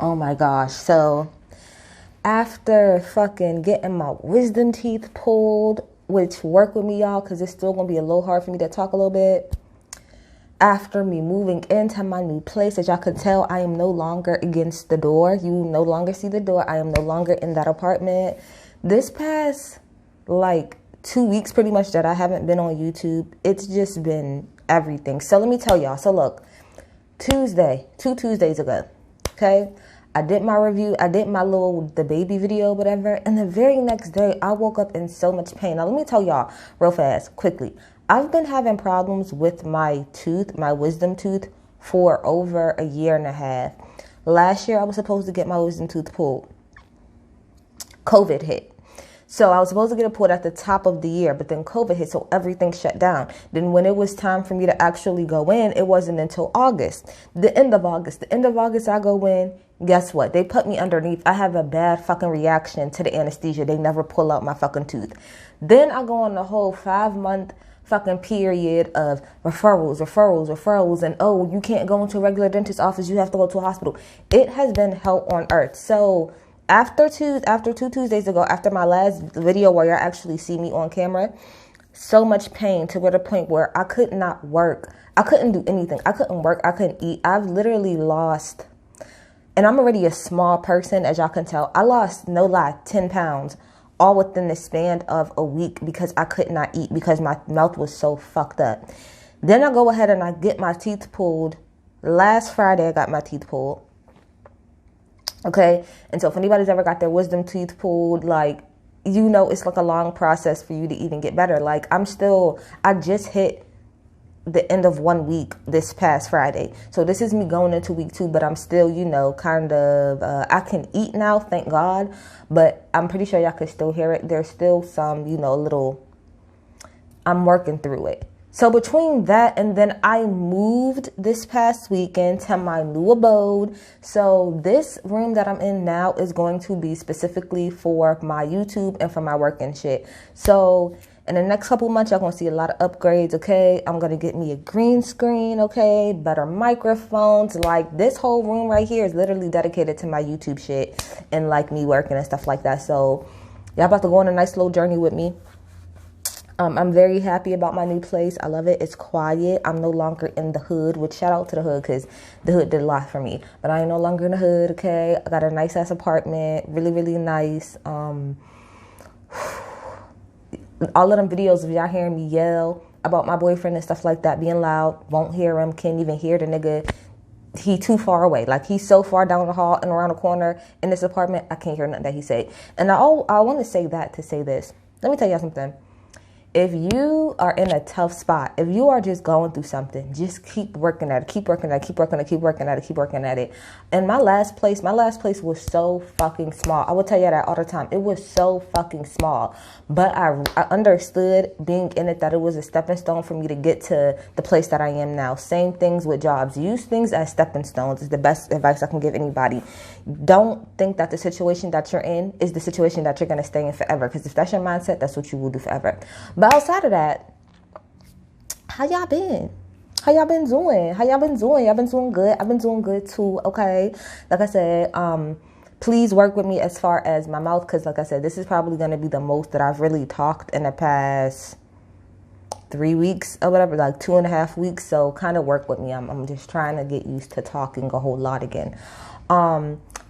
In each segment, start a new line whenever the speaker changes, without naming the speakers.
Oh my gosh. So after fucking getting my wisdom teeth pulled, which work with me, y'all, because it's still going to be a little hard for me to talk a little bit. After me moving into my new place, as y'all can tell, I am no longer against the door. You no longer see the door. I am no longer in that apartment. This past, like, 2 weeks pretty much that I haven't been on YouTube, it's just been everything. So let me tell y'all. So look, two Tuesdays ago, okay, I did my review. I did my the baby video, whatever. And the very next day, I woke up in so much pain. Now, let me tell y'all real fast, quickly. I've been having problems with my tooth, my wisdom tooth, for over a year and a half. Last year, I was supposed to get my wisdom tooth pulled. COVID hit. So I was supposed to get it pulled at the top of the year, but then COVID hit, so everything shut down. Then when it was time for me to actually go in, it wasn't until August. The end of August, I go in. Guess what? They put me underneath. I have a bad fucking reaction to the anesthesia. They never pull out my fucking tooth. Then I go on the whole 5-month fucking period of referrals, and oh, you can't go into a regular dentist office, you have to go to a hospital. It has been hell on earth. So after two Tuesdays ago, after my last video where y'all actually see me on camera, so much pain to the point where I could not work. I couldn't do anything. I couldn't work. I couldn't eat. I've literally lost, and I'm already a small person, as y'all can tell. I lost, no lie, 10 pounds. All within the span of a week because I could not eat because my mouth was so fucked up. Then I go ahead and I get my teeth pulled. Last Friday, I got my teeth pulled. Okay? And so if anybody's ever got their wisdom teeth pulled, like, you know, it's like a long process for you to even get better. Like, I just hit the end of 1 week this past Friday. So this is me going into week 2, but I'm still, you know, kind of, I can eat now, thank God, but I'm pretty sure y'all can still hear it. There's still some, you know, I'm working through it. So between that and then I moved this past weekend to my new abode. So this room that I'm in now is going to be specifically for my YouTube and for my work and shit. So in the next couple months, y'all gonna see a lot of upgrades, okay? I'm gonna get me a green screen, okay? Better microphones. Like, this whole room right here is literally dedicated to my YouTube shit and, like, me working and stuff like that. So y'all about to go on a nice little journey with me. I'm very happy about my new place. I love it. It's quiet. I'm no longer in the hood, which shout out to the hood because the hood did a lot for me. But I ain't no longer in the hood, okay? I got a nice-ass apartment. Really, really nice. All of them videos of y'all hearing me yell about my boyfriend and stuff like that, being loud, won't hear him, can't even hear the nigga. He too far away. Like, he's so far down the hall and around the corner in this apartment, I can't hear nothing that he say. And I want to say that to say this. Let me tell y'all something. If you are in a tough spot, if you are just going through something, just keep working at it, keep working at it, keep working at it, keep working at it, keep working at it. And my last place was so fucking small. I will tell you that all the time. It was so fucking small. But I understood being in it that it was a stepping stone for me to get to the place that I am now. Same things with jobs. Use things as stepping stones is the best advice I can give anybody. Don't think that the situation that you're in is the situation that you're going to stay in forever. Because if that's your mindset, that's what you will do forever. But outside of that, how y'all been? How y'all been doing? Y'all been doing good. I've been doing good too, okay? Like I said, please work with me as far as my mouth, because like I said, this is probably going to be the most that I've really talked in the past 3 weeks or whatever, like 2.5 weeks. So kind of work with me. I'm just trying to get used to talking a whole lot again.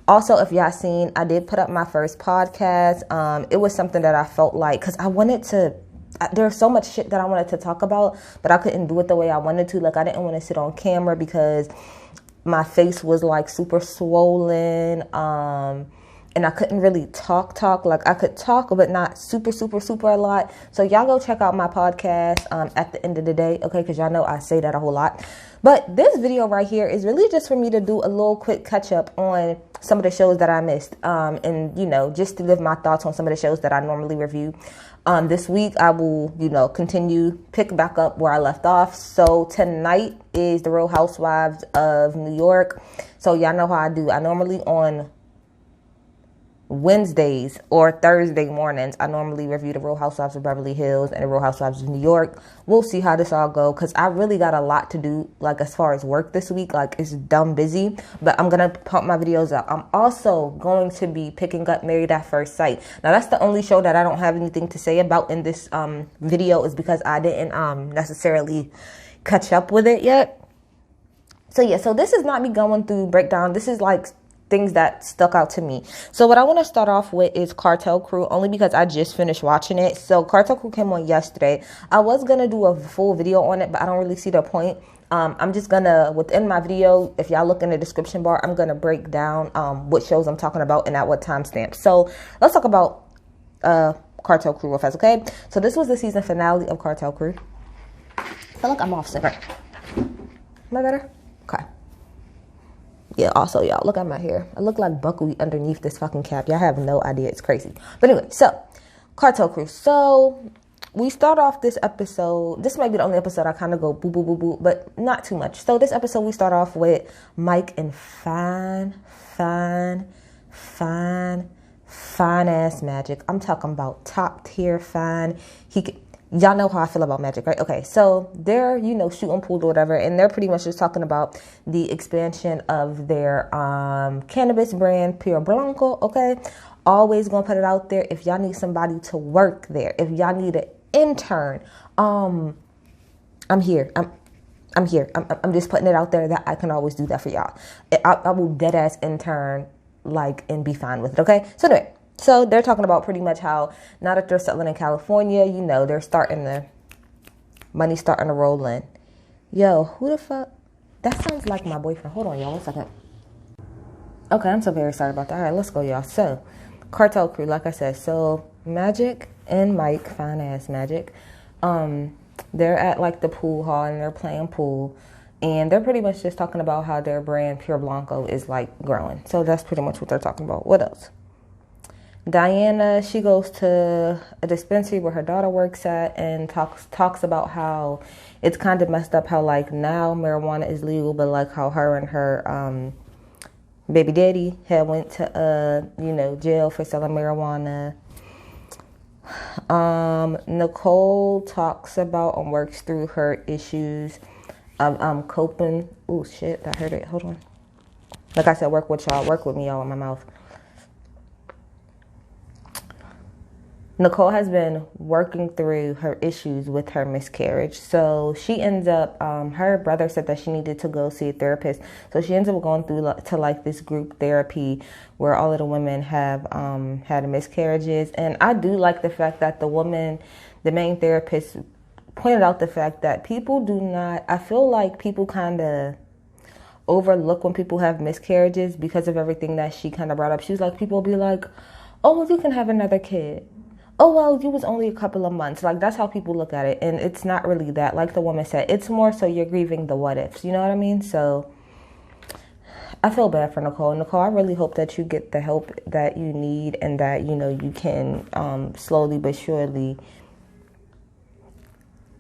Also, if y'all seen, I did put up my first podcast. It was something that I felt like, because I wanted to, there's so much shit that I wanted to talk about, but I couldn't do it the way I wanted to. Like, I didn't want to sit on camera because my face was like super swollen. And I couldn't really talk. Like, I could talk, but not super a lot. So y'all go check out my podcast at the end of the day, okay? Because y'all know I say that a whole lot. But this video right here is really just for me to do a little quick catch up on some of the shows that I missed. And, you know, just to give my thoughts on some of the shows that I normally review. This week, I will, you know, pick back up where I left off. So tonight is The Real Housewives of New York. So y'all know how I do. I normally on Wednesdays or Thursday mornings, I normally review the Real Housewives of Beverly Hills and the Real Housewives of New York. We'll see how this all go, because I really got a lot to do, like as far as work this week. Like, it's dumb busy, but I'm gonna pump my videos out. I'm also going to be picking up Married at First Sight. Now, that's the only show that I don't have anything to say about in this video, is because I didn't necessarily catch up with it yet. So yeah, so this is not me going through breakdown. This is like things that stuck out to me. So what I want to start off with is Cartel Crew, only because I just finished watching it. So Cartel Crew came on yesterday. I was going to do a full video on it, but I don't really see the point. I'm just going to, within my video, if y'all look in the description bar, I'm going to break down what shows I'm talking about and at what timestamp. So let's talk about Cartel Crew real fast, okay? So this was the season finale of Cartel Crew. I feel like I'm off center. Am I better? Okay. Yeah, also, y'all, look at my hair. I look like buckwheat underneath this fucking cap. Y'all have no idea. It's crazy. But anyway, so, Cartel Crew. So, we start off this episode. This might be the only episode I kind of go boo, boo, boo, boo, but not too much. So, this episode, we start off with Mike and fine ass Magic. I'm talking about top tier fine. Y'all know how I feel about Magic, right? Okay, so they're, you know, shooting pool or whatever, and they're pretty much just talking about the expansion of their cannabis brand, Pure Blanco, okay? Always gonna put it out there. If y'all need somebody to work there, if y'all need an intern, I'm here. I'm here. I'm just putting it out there that I can always do that for y'all. I will dead ass intern, like, and be fine with it, okay? So anyway. So they're talking about pretty much how now that they're settling in California, you know, money's starting to roll in. Yo, who the fuck? That sounds like my boyfriend. Hold on, y'all, 1 second. Okay, I'm so very sorry about that. All right, let's go, y'all. So, Cartel Crew, like I said. So, Magic and Mike, fine ass Magic, they're at like the pool hall and they're playing pool. And they're pretty much just talking about how their brand, Pure Blanco, is like growing. So that's pretty much what they're talking about. What else? Diana, she goes to a dispensary where her daughter works at and talks about how it's kind of messed up how, like, now marijuana is legal, but like how her and her baby daddy had went to you know, jail for selling marijuana. Nicole talks about and works through her issues of coping. Oh shit, I heard it. Hold on. Like I said, work with y'all, work with me, y'all, in my mouth. Nicole has been working through her issues with her miscarriage. So she ends up, her brother said that she needed to go see a therapist. So she ends up going through to like this group therapy where all of the women have had miscarriages. And I do like the fact that the main therapist pointed out the fact that people do not, I feel like people kind of overlook when people have miscarriages because of everything that she kind of brought up. She was like, people be like, oh, well, you can have another kid. Oh, well, you was only a couple of months. Like, that's how people look at it. And it's not really that. Like the woman said, it's more so you're grieving the what ifs. You know what I mean? So I feel bad for Nicole. Nicole, I really hope that you get the help that you need and that, you know, you can slowly but surely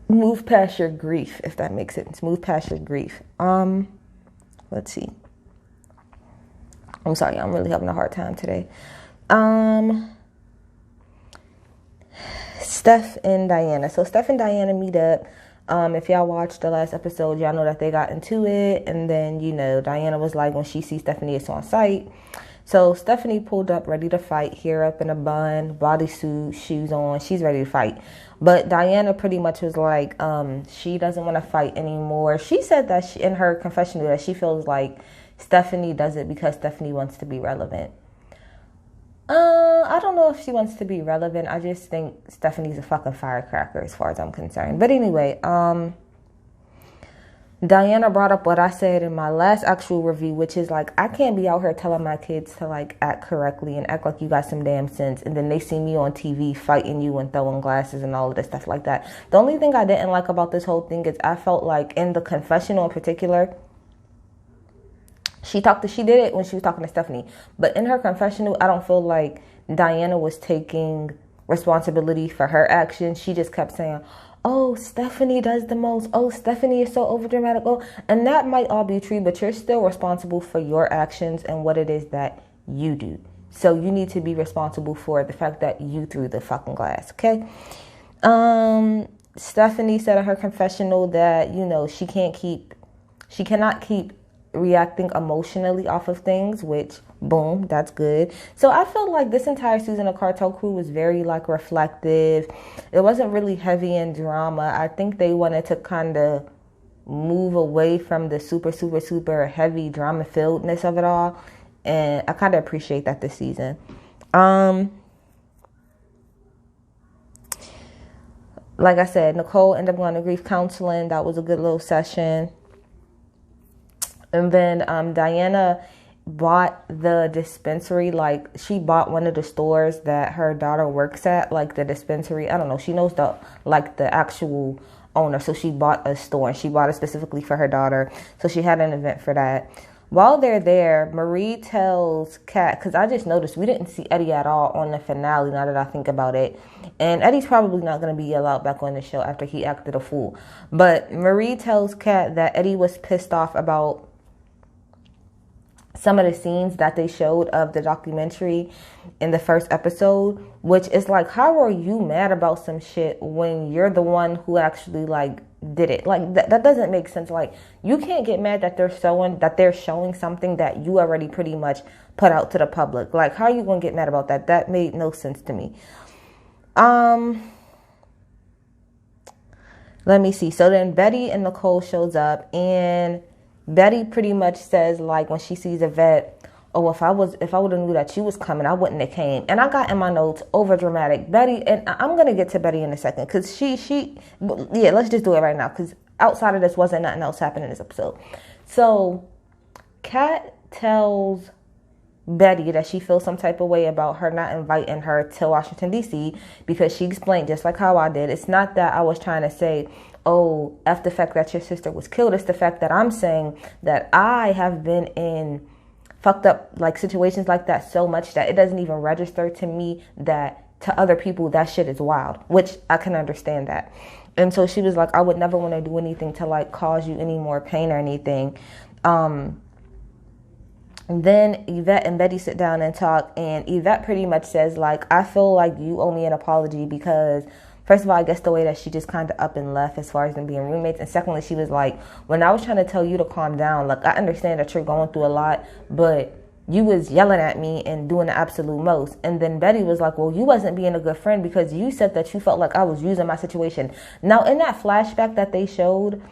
move past your grief, if that makes sense. Move past your grief. Let's see. I'm sorry, I'm really having a hard time today. Steph and Diana. So Steph and Diana meet up. If y'all watched the last episode, y'all know that they got into it. And then, you know, Diana was like, when she sees Stephanie, it's on sight. So Stephanie pulled up ready to fight, hair up in a bun, bodysuit, shoes on. She's ready to fight. But Diana pretty much was like, she doesn't want to fight anymore. She said that in her confession that she feels like Stephanie does it because Stephanie wants to be relevant. I don't know if she wants to be relevant. I just think Stephanie's a fucking firecracker as far as I'm concerned. But anyway, Diana brought up what I said in my last actual review, which is like, I can't be out here telling my kids to like act correctly and act like you got some damn sense. And then they see me on TV fighting you and throwing glasses and all of this stuff like that. The only thing I didn't like about this whole thing is I felt like in the confessional in particular, she did it when she was talking to Stephanie. But in her confessional, I don't feel like Diana was taking responsibility for her actions. She just kept saying, oh, Stephanie does the most. Oh, Stephanie is so overdramatic. Oh, and that might all be true, but you're still responsible for your actions and what it is that you do. So you need to be responsible for the fact that you threw the fucking glass, okay? Stephanie said in her confessional that, you know, she cannot keep reacting emotionally off of things, which, boom, that's good. So I feel like this entire season of Cartel Crew was very, like, reflective. It wasn't really heavy in drama. I think they wanted to kind of move away from the super, super, super heavy drama-filledness of it all. And I kind of appreciate that this season. Like I said, Nicole ended up going to grief counseling. That was a good little session. And then Diana bought the dispensary. Like, she bought one of the stores that her daughter works at, like the dispensary. I don't know. She knows the actual owner. So she bought a store, and she bought it specifically for her daughter. So she had an event for that. While they're there, Marie tells Kat, because I just noticed we didn't see Eddie at all on the finale, now that I think about it. And Eddie's probably not going to be allowed back on the show after he acted a fool. But Marie tells Kat that Eddie was pissed off about some of the scenes that they showed of the documentary in the first episode, which is like, how are you mad about some shit when you're the one who actually, like, did it? Like, that doesn't make sense. Like, you can't get mad that they're showing something that you already pretty much put out to the public. Like, how are you gonna get mad about that? That made no sense to me. Let me see. So then Betty and Nicole shows up, and Betty pretty much says, like, when she sees Yvette, oh, if I would have knew that she was coming, I wouldn't have came. And I got in my notes, over dramatic. Betty, and I'm going to get to Betty in a second, because yeah, let's just do it right now, because outside of this wasn't nothing else happening in this episode. So Kat tells Betty that she feels some type of way about her not inviting her to Washington, D.C., because she explained, just like how I did, it's not that I was trying to say, oh, F the fact that your sister was killed. It's the fact that I'm saying that I have been in fucked up, like, situations like that so much that it doesn't even register to me that to other people that shit is wild, which I can understand that. And so she was like, I would never want to do anything to, like, cause you any more pain or anything. And then Yvette and Betty sit down and talk, and Yvette pretty much says, like, I feel like you owe me an apology because, first of all, I guess the way that she just kind of up and left as far as them being roommates. And secondly, she was like, when I was trying to tell you to calm down, like, I understand that you're going through a lot, but you was yelling at me and doing the absolute most. And then Betty was like, well, you wasn't being a good friend because you said that you felt like I was using my situation. Now, in that flashback that they showed,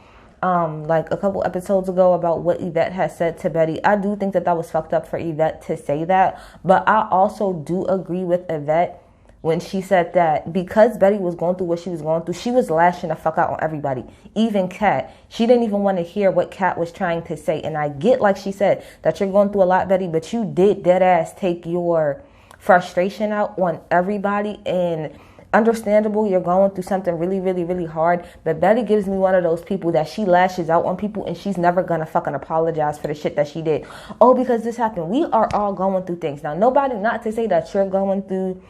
like a couple episodes ago about what Yvette had said to Betty, I do think that was fucked up for Yvette to say that. But I also do agree with Yvette when she said that because Betty was going through what she was going through, she was lashing the fuck out on everybody, even Kat. She didn't even want to hear what Kat was trying to say. And I get, like she said, that you're going through a lot, Betty, but you did dead ass take your frustration out on everybody. And understandable, you're going through something really, really, really hard. But Betty gives me one of those people that she lashes out on people and she's never gonna fucking apologize for the shit that she did. Oh, because this happened. We are all going through things. Now, nobody, not to say that you're going through,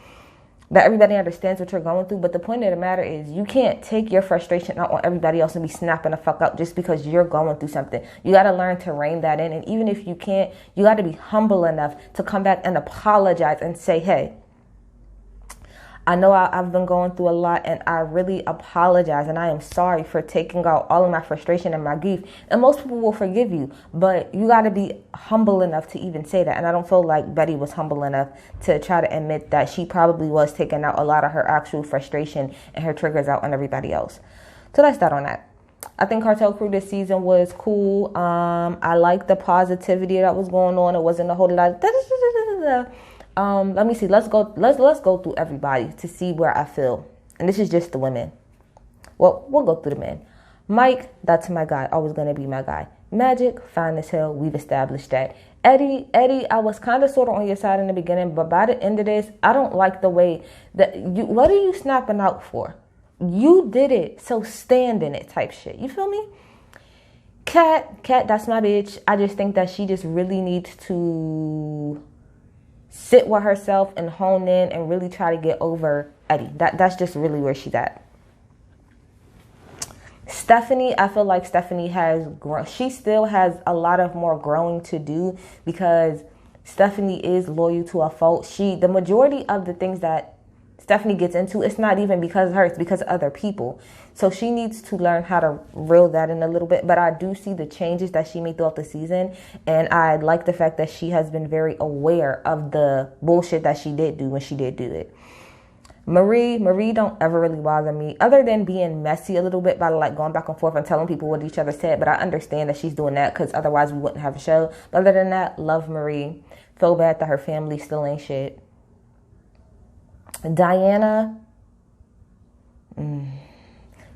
that everybody understands what you're going through, but the point of the matter is you can't take your frustration out on everybody else and be snapping the fuck out just because you're going through something. You got to learn to rein that in. And even if you can't, you got to be humble enough to come back and apologize and say, hey, I know I've been going through a lot and I really apologize and I am sorry for taking out all of my frustration and my grief. And most people will forgive you, but you got to be humble enough to even say that. And I don't feel like Betty was humble enough to try to admit that she probably was taking out a lot of her actual frustration and her triggers out on everybody else. So that's that on that. I think Cartel Crew this season was cool. I like the positivity that was going on. It wasn't a whole lot of let me see. Let's go through everybody to see where I feel. And this is just the women. Well, we'll go through the men. Mike, that's my guy. Always gonna be my guy. Magic, fine as hell. We've established that. Eddie, I was kind of sort of on your side in the beginning, but by the end of this, I don't like the way that you. What are you snapping out for? You did it, so stand in it, type shit. You feel me? Kat, that's my bitch. I just think that she just really needs to sit with herself and hone in and really try to get over Eddie. That's just really where she's at. Stephanie, I feel like Stephanie has grown. She still has a lot of more growing to do because Stephanie is loyal to a fault. The majority of the things that Stephanie gets into, it's not even because of her, it's because of other people. So she needs to learn how to reel that in a little bit. But I do see the changes that she made throughout the season. And I like the fact that she has been very aware of the bullshit that she did do when she did do it. Marie don't ever really bother me, other than being messy a little bit by like going back and forth and telling people what each other said. But I understand that she's doing that because otherwise we wouldn't have a show. But other than that, love Marie. Feel bad that her family still ain't shit. Diana,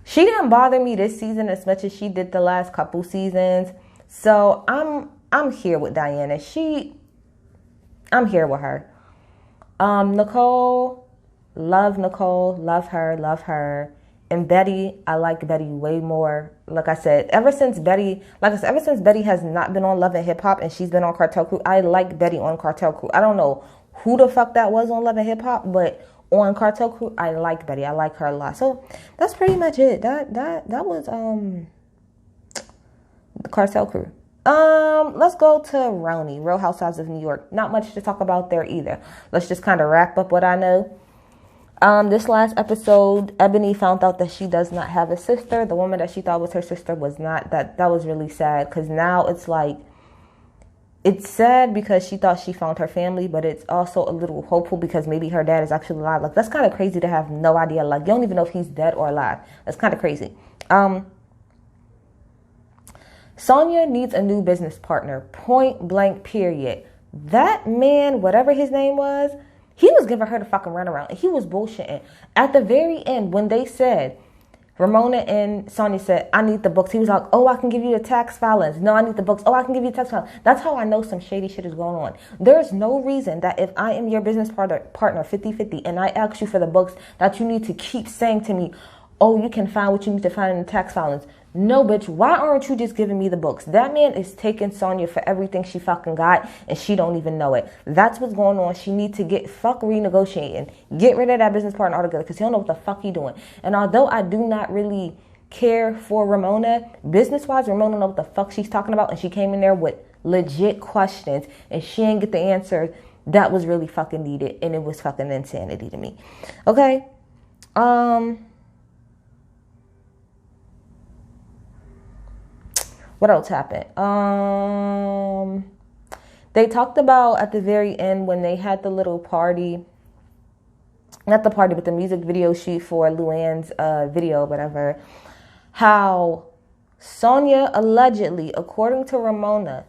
she didn't bother me this season as much as she did the last couple seasons. So I'm here with Diana. I'm here with her. Nicole, love her. And Betty, I like Betty way more. Like I said, ever since Betty has not been on Love and Hip Hop and she's been on Cartel Crew, I like Betty on Cartel Crew. I don't know who the fuck that was on Love and Hip Hop, but on Cartel Crew, I like Betty. I like her a lot. So that's pretty much it. That was the Cartel Crew. Let's go to RHONY, Real Housewives of New York. Not much to talk about there either. Let's just kind of wrap up what I know. This last episode, Ebony found out that she does not have a sister. The woman that she thought was her sister was not. That was really sad, because now it's like, it's sad because she thought she found her family, but it's also a little hopeful because maybe her dad is actually alive. Like, that's kind of crazy to have no idea. Like, you don't even know if he's dead or alive. That's kind of crazy. Sonia needs a new business partner. Point blank, period. That man, whatever his name was, he was giving her the fucking runaround. He was bullshitting. At the very end, when they said, Ramona and Sonia said, I need the books. He was like, oh, I can give you the tax filings. No, I need the books. Oh, I can give you the tax filings. That's how I know some shady shit is going on. There's no reason that if I am your business partner 50-50 and I ask you for the books, that you need to keep saying to me, oh, you can find what you need to find in the tax filings. No, bitch, why aren't you just giving me the books? That man is taking Sonia for everything she fucking got, and she don't even know it. That's what's going on. She needs to fuck renegotiating. Get rid of that business partner altogether, because he don't know what the fuck he doing. And although I do not really care for Ramona, business-wise, Ramona know what the fuck she's talking about, and she came in there with legit questions, and she didn't get the answers that was really fucking needed, and it was fucking insanity to me. Okay? What else happened? They talked about at the very end when they had the little party, not the party, but the music video shoot for Luann's video, whatever, how Sonia allegedly, according to Ramona,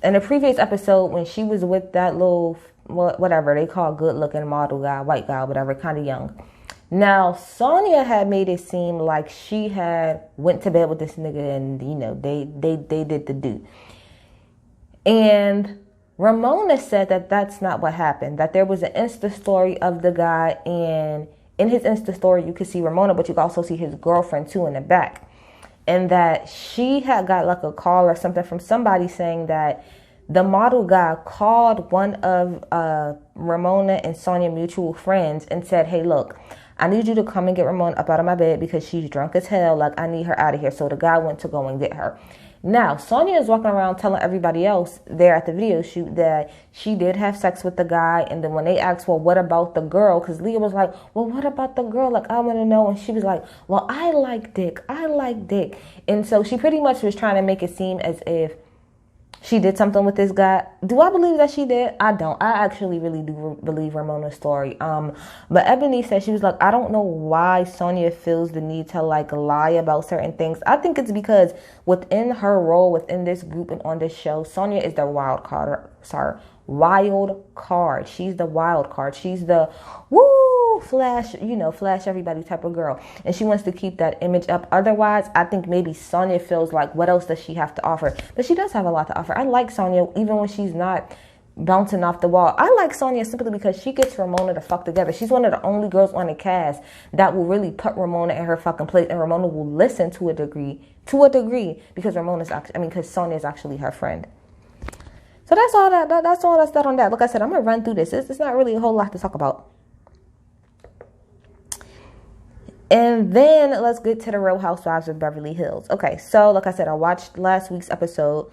in a previous episode when she was with that little, whatever they call good-looking model guy, white guy, whatever, kind of young. Now, Sonia had made it seem like she had went to bed with this nigga and, you know, they did the do. And Ramona said that that's not what happened, that there was an Insta story of the guy, and in his Insta story, you could see Ramona, but you could also see his girlfriend too in the back. And that she had got like a call or something from somebody saying that the model guy called one of Ramona and Sonia mutual friends and said, hey, look, I need you to come and get Ramona up out of my bed because she's drunk as hell. Like, I need her out of here. So the guy went to go and get her. Now, Sonia is walking around telling everybody else there at the video shoot that she did have sex with the guy. And then when they asked, well, what about the girl? Because Leah was like, well, what about the girl? Like, I want to know. And she was like, well, I like dick. And so she pretty much was trying to make it seem as if she did something with this guy. Do I believe that she did? I don't. I actually really do believe Ramona's story. But Ebony said, she was like, I don't know why Sonia feels the need to like lie about certain things. I think it's because within her role within this group and on this show, Sonia is the wild card. She's the wild card. She's the flash everybody type of girl, and she wants to keep that image up. Otherwise, I think maybe Sonia feels like, what else does she have to offer? But she does have a lot to offer. I like Sonia even when she's not bouncing off the wall. I like Sonia simply because she gets Ramona to fuck together. She's one of the only girls on the cast that will really put Ramona in her fucking place, and Ramona will listen to a degree because because Sonia is actually her friend. So that's all that's that on that. Like I said, I'm gonna run through this. It's not really a whole lot to talk about. And then let's get to the Real Housewives of Beverly Hills. Okay, so like I said, I watched last week's episode,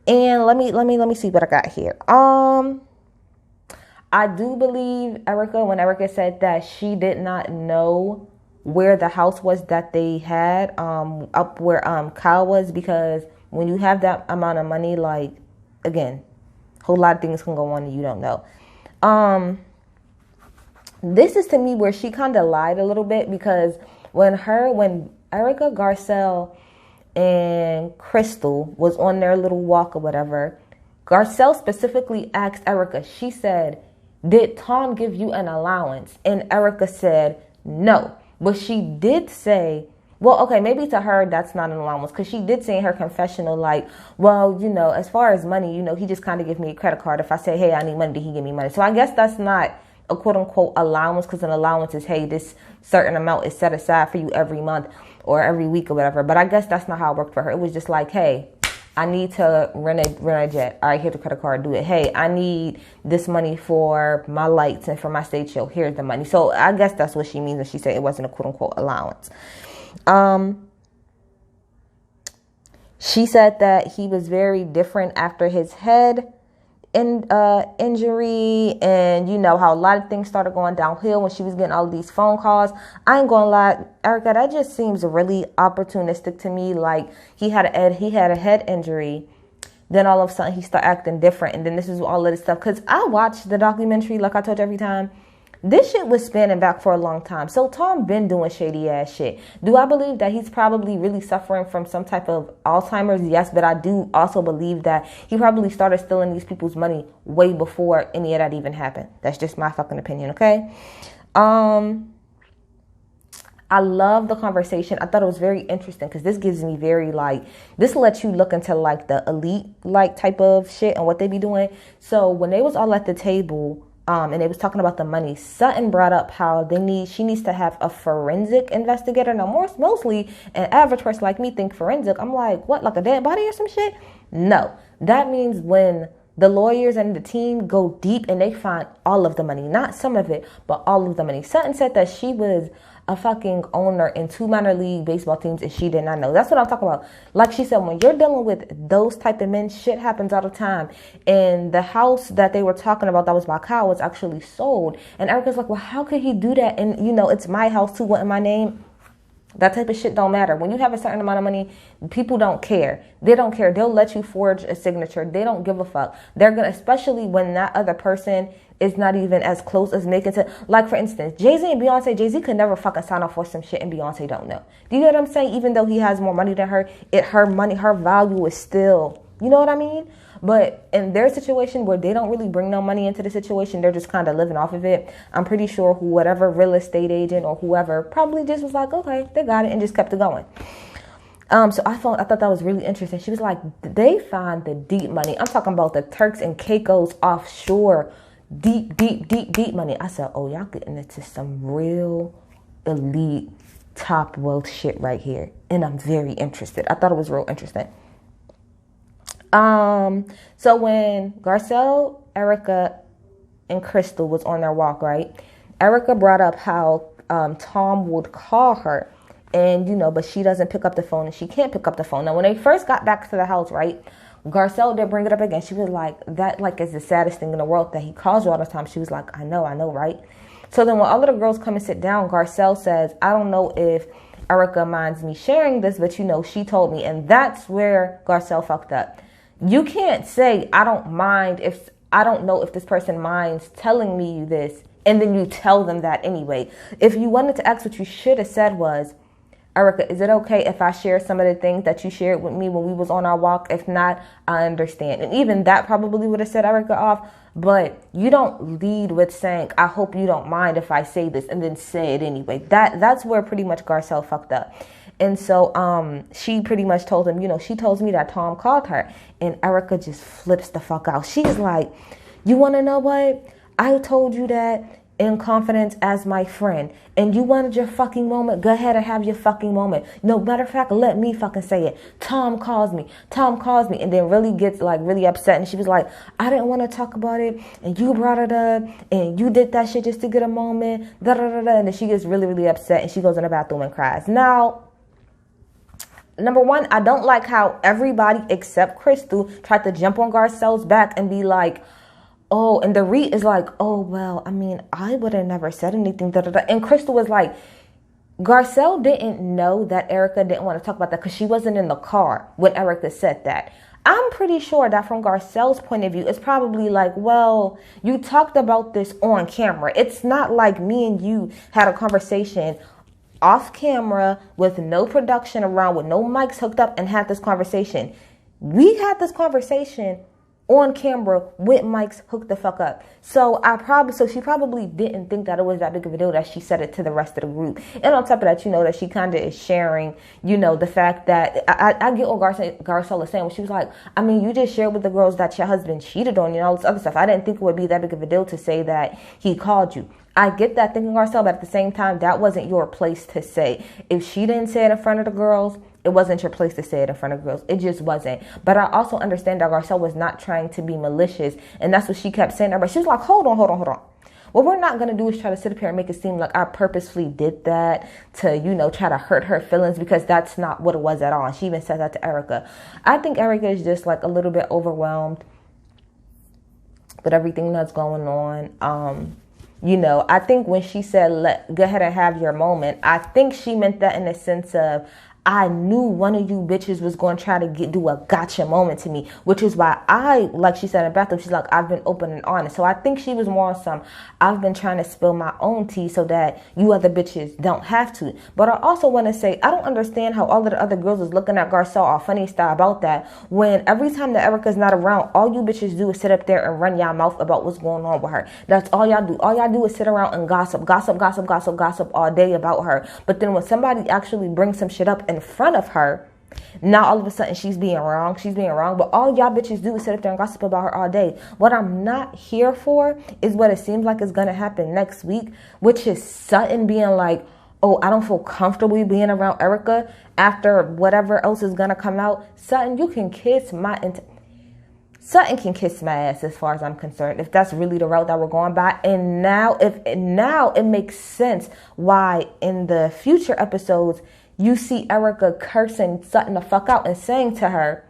And let me see what I got here. I do believe Erica when Erica said that she did not know where the house was that they had up where Kyle was, because when you have that amount of money, like, again, a whole lot of things can go on and you don't know. This is to me where she kind of lied a little bit, because when Erica, Garcelle, and Crystal was on their little walk or whatever, Garcelle specifically asked Erica, she said, did Tom give you an allowance? And Erica said no. But she did say, well, okay, maybe to her that's not an allowance, because she did say in her confessional, like, well, you know, as far as money, you know, he just kind of give me a credit card. If I say, hey, I need money, did he give me money? So I guess that's not a quote unquote allowance, because an allowance is, hey, this certain amount is set aside for you every month or every week or whatever. But I guess that's not how it worked for her. It was just like, hey, I need to rent a jet. All right, here's the credit card, do it. Hey, I need this money for my lights and for my stage show. Here's the money. So I guess that's what she means when she said it wasn't a quote unquote allowance. She said that he was very different after his head injury, and you know how a lot of things started going downhill when she was getting all of these phone calls. I ain't gonna lie, Erica, that just seems really opportunistic to me. Like, he had a head injury, then all of a sudden he started acting different, and then this is all of this stuff. Because I watched the documentary, like I told you every time. This shit was spanning back for a long time. So Tom been doing shady ass shit. Do I believe that he's probably really suffering from some type of Alzheimer's? Yes, but I do also believe that he probably started stealing these people's money way before any of that even happened. That's just my fucking opinion, okay? I love the conversation. I thought it was very interesting, because this gives me very, like, this lets you look into, like, the elite, like, type of shit and what they be doing. So when they was all at the table, and they was talking about the money, Sutton brought up how she needs to have a forensic investigator. Now, mostly an average person like me think forensic. I'm like, what, like a dead body or some shit? No, that means when the lawyers and the team go deep and they find all of the money, not some of it, but all of the money. Sutton said that she was a fucking owner in 2 minor league baseball teams and she did not know. That's what I'm talking about. Like she said, when you're dealing with those type of men, shit happens all the time. And the house that they were talking about that was by Kyle was actually sold. And Erica's like, well, how could he do that? And, you know, it's my house too. What in my name? That type of shit don't matter. When you have a certain amount of money, people don't care. They don't care. They'll let you forge a signature. They don't give a fuck. They're gonna, especially when that other person is not even as close as making to, like, for instance, Jay-Z and Beyonce. Jay-Z could never fucking sign off for some shit and Beyonce don't know. Do you get what I'm saying? Even though he has more money than her, her value is still, you know what I mean? But in their situation where they don't really bring no money into the situation, they're just kind of living off of it. I'm pretty sure whatever real estate agent or whoever probably just was like, okay, they got it, and just kept it going. So I thought that was really interesting. She was like, they find the deep money. I'm talking about the Turks and Caicos offshore, deep money. I said, oh, y'all getting into some real elite top wealth shit right here. And I'm very interested. I thought it was real interesting. So when Garcelle, Erica, and Crystal was on their walk, right? Erica brought up how Tom would call her, and you know, but she doesn't pick up the phone, and she can't pick up the phone. Now, when they first got back to the house, right? Garcelle did bring it up again. She was like, that like is the saddest thing in the world that he calls you all the time. She was like, I know, right? So then when all of the girls come and sit down, Garcelle says, I don't know if Erica minds me sharing this, but you know, she told me, and that's where Garcelle fucked up. You can't say, I don't know if this person minds telling me this, and then you tell them that anyway. If you wanted to ask, what you should have said was, Erica, is it okay if I share some of the things that you shared with me when we was on our walk? If not, I understand. And even that probably would have set Erica off, but you don't lead with saying, I hope you don't mind if I say this, and then say it anyway. That's where pretty much Garcelle fucked up. And so she pretty much told him, you know, she tells me that Tom called her. And Erica just flips the fuck out. She's like, you want to know what? I told you that in confidence as my friend. And you wanted your fucking moment? Go ahead and have your fucking moment. No, matter of fact, let me fucking say it. Tom calls me. And then really gets like really upset. And she was like, I didn't want to talk about it. And you brought it up. And you did that shit just to get a moment. And then she gets really, really upset. And she goes in the bathroom and cries. Now, number one, I don't like how everybody except Crystal tried to jump on Garcel's back and be like, oh, and the Reed is like, oh, well, I mean, I would have never said anything. Da, da, da. And Crystal was like, Garcelle didn't know that Erica didn't want to talk about that because she wasn't in the car when Erica said that. I'm pretty sure that from Garcelle's point of view, it's probably like, well, you talked about this on camera. It's not like me and you had a conversation off camera with no production around, with no mics hooked up, and had this conversation. We had this conversation on camera with mics hooked the fuck up. So she probably didn't think that it was that big of a deal that she said it to the rest of the group. And on top of that, you know, that she kind of is sharing, you know, the fact that I get what Garcelle is saying when she was like, I mean, you just shared with the girls that your husband cheated on you and all this other stuff. I didn't think it would be that big of a deal to say that he called you. I get that thinking, Garcelle, but at the same time, that wasn't your place to say. If she didn't say it in front of the girls, it wasn't your place to say it in front of girls. It just wasn't. But I also understand that Garcelle was not trying to be malicious. And that's what she kept saying. But she was like, hold on. What we're not going to do is try to sit up here and make it seem like I purposefully did that to, you know, try to hurt her feelings, because that's not what it was at all. And she even said that to Erica. I think Erica is just like a little bit overwhelmed with everything that's going on. You know, I think when she said, go ahead and have your moment, I think she meant that in the sense of, I knew one of you bitches was going to try to do a gotcha moment to me, which is why like she said in the bathroom, she's like, I've been open and honest. So I think she was more on some, I've been trying to spill my own tea so that you other bitches don't have to. But I also want to say, I don't understand how all of the other girls is looking at Garcelle all funny style about that, when every time that Erica's not around, all you bitches do is sit up there and run y'all mouth about what's going on with her. That's all y'all do. All y'all do is sit around and gossip all day about her. But then when somebody actually brings some shit up in front of her, now all of a sudden she's being wrong. But all y'all bitches do is sit up there and gossip about her all day. What I'm not here for is what it seems like is going to happen next week, which is Sutton being like, oh, I don't feel comfortable being around Erica after whatever else is going to come out. Sutton, you can kiss Sutton can kiss my ass as far as I'm concerned, if that's really the route that we're going by. And now it makes sense why in the future episodes you see Erica cursing Sutton the fuck out and saying to her,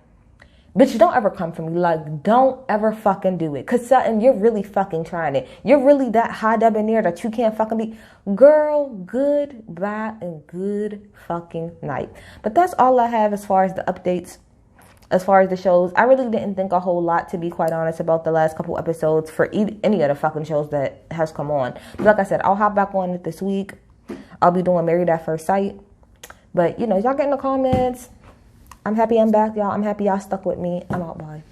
bitch, don't ever come for me. Like, don't ever fucking do it. Because Sutton, you're really fucking trying it. You're really that high debonair that you can't fucking be. Girl, goodbye and good fucking night. But that's all I have as far as the updates. As far as the shows, I really didn't think a whole lot, to be quite honest, about the last couple episodes for any of the fucking shows that has come on. But like I said, I'll hop back on it this week. I'll be doing Married at First Sight. But, you know, y'all get in the comments. I'm happy I'm back, y'all. I'm happy y'all stuck with me. I'm out. Bye.